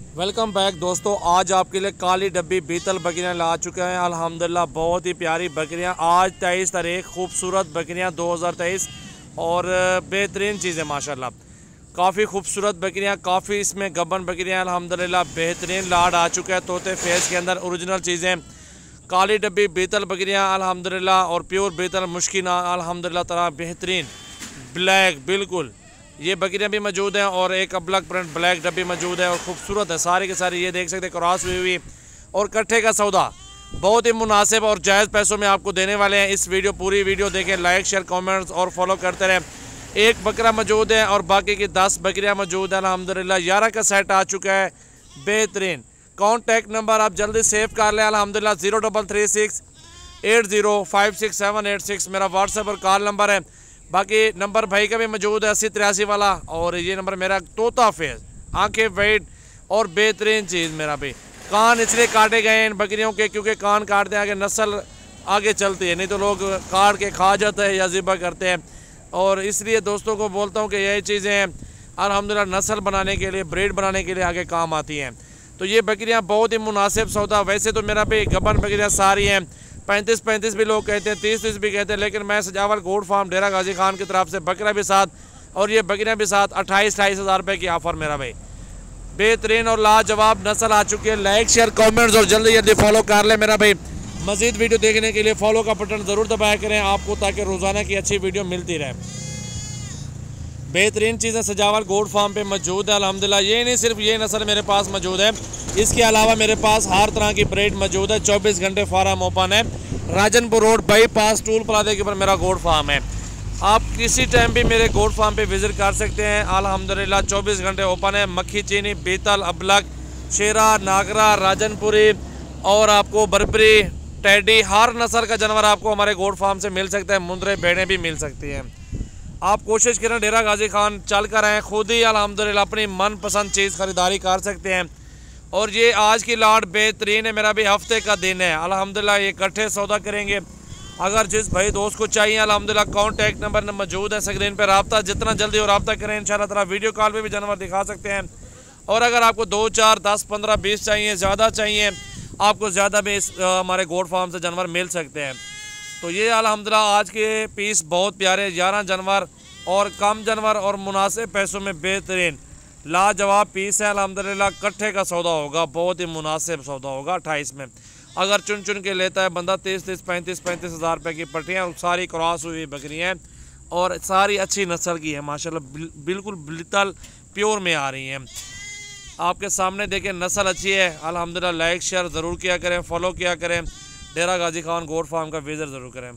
Welcome back दोस्तों। आज आपके लिए काली डब्बी बीतल बकरियां ला चुके हैं अल्हम्दुलिल्लाह। बहुत ही प्यारी बकरियां। आज 23 तारीख, खूबसूरत बकरियां 2023 और बेहतरीन चीज़ें माशाल्लाह। काफ़ी खूबसूरत बकरियां, काफ़ी इसमें गबन बकरियां अल्हम्दुलिल्लाह। बेहतरीन लाड आ चुका है तोते फेस के अंदर, ओरिजिनल चीज़ें। काली डब्बी बीतल बकरियां अल्हम्दुलिल्लाह और प्योर बीतल मुश्किन अल्हम्दुलिल्लाह तरह बेहतरीन ब्लैक बिल्कुल ये बकरियां भी मौजूद हैं और एक अबलग प्रिंट ब्लैक डब्बी मौजूद है और ख़ूबसूरत है सारी के सारी। ये देख सकते हैं क्रॉस हुई और कट्ठे का सौदा बहुत ही मुनासिब और जायज़ पैसों में आपको देने वाले हैं। इस वीडियो पूरी वीडियो देखें, लाइक शेयर कमेंट्स और फॉलो करते रहें। एक बकरा मौजूद है और बाकी की 10 बकरियां मौजूद हैं अल्हम्दुलिल्लाह। 11 का सेट आ चुका है बेहतरीन। कॉन्टैक्ट नंबर आप जल्दी सेव कर लें अल्हम्दुलिल्लाह। 0336 80567886 मेरा व्हाट्सएप और कॉल नंबर है। बाकी नंबर भाई का भी मौजूद है 8083 वाला, और ये नंबर मेरा तोता फेस, आंखें वाइट और बेहतरीन चीज़ मेरा भी। कान इसलिए काटे गए इन बकरियों के क्योंकि कान काटते हैं आगे नस्ल आगे चलती है, नहीं तो लोग काट के खा जाते हैं या ज़िबा करते हैं। और इसलिए दोस्तों को बोलता हूँ कि यही चीज़ें हैं अल्हम्दुलिल्लाह नस्ल बनाने के लिए, ब्रीड बनाने के लिए आगे काम आती हैं। तो ये बकरियाँ बहुत ही मुनासिब सौदा। वैसे तो मेरा भी गबन बकरियाँ सारी हैं, 35 भी लोग कहते हैं, 30 भी कहते हैं, लेकिन मैं सजावल गोट फार्म डेरा गाजी खान की तरफ से बकरा भी साथ और ये बकरियाँ भी साथ 28-28 हज़ार रुपये की ऑफ़र मेरा भाई। बेहतरीन और लाजवाब नस्ल आ चुकी है। लाइक शेयर कमेंट्स और जल्दी जल्दी फॉलो कर ले मेरा भाई। मज़ीद वीडियो देखने के लिए फॉलो का बटन ज़रूर दबाया करें आपको, ताकि रोज़ाना की अच्छी वीडियो मिलती रहे। बेहतरीन चीज़ें सजावल गोट फार्म पे मौजूद है अल्हम्दुलिल्लाह। ये नहीं सिर्फ ये नस्ल मेरे पास मौजूद है, इसके अलावा मेरे पास हर तरह की ब्रीड मौजूद है। 24 घंटे फार्म ओपन है। Rajanpur road bypass toll plaza के ऊपर मेरा गोट फार्म है। आप किसी टाइम भी मेरे गोट फार्म पे विज़िट कर सकते हैं अल्हम्दुलिल्लाह। 24 घंटे ओपन है। मक्खी चीनी, बीतल, अबलग, शेरा, नागरा, राजनपुरी और आपको बरबरी, टैडी, हर नस्ल का जानवर आपको हमारे गोट फार्म से मिल सकता है। मुंदरे भेड़ें भी मिल सकती हैं। आप कोशिश करें डेरा गाजी खान चल कर आएँ, खुद ही अल्हम्दुलिल्लाह अपनी मनपसंद चीज़ ख़रीदारी कर सकते हैं। और ये आज की लाट बेहतरीन है। मेरा भी हफ्ते का दिन है अल्हम्दुलिल्लाह। ये इकट्ठे सौदा करेंगे। अगर जिस भाई दोस्त को चाहिए अल्हम्दुलिल्लाह कॉन्टैक्ट नंबर मौजूद है स्क्रीन पर, रब्ता जितना जल्दी और रब्ता करें इंशाल्लाह ताला। वीडियो कॉल पे भी जानवर दिखा सकते हैं। और अगर आपको 2, 4, 10, 15, 20 चाहिए, ज़्यादा चाहिए, आपको ज़्यादा भी हमारे गोट फार्म से जानवर मिल सकते हैं। तो ये अल्हम्दुलिल्लाह आज के पीस बहुत प्यारे, 11 जानवर और कम जानवर और मुनासिब पैसों में बेहतरीन लाजवाब पीस है अल्हम्दुलिल्लाह। कट्ठे का सौदा होगा, बहुत ही मुनासिब सौदा होगा 28 में। अगर चुन चुन के लेता है बंदा 30, 35 हज़ार रुपये की पट्टियाँ, सारी क्रॉस हुई बकरियाँ और सारी अच्छी नस्ल की है माशाल्लाह। बिल्कुल बीतल प्योर में आ रही हैं आपके सामने। देखें नस्ल अच्छी है अल्हम्दुलिल्लाह। लाइक शेयर ज़रूर किया करें, फॉलो किया करें। डेरा गाजी खान गोट फार्म का विज़िट ज़रूर करें।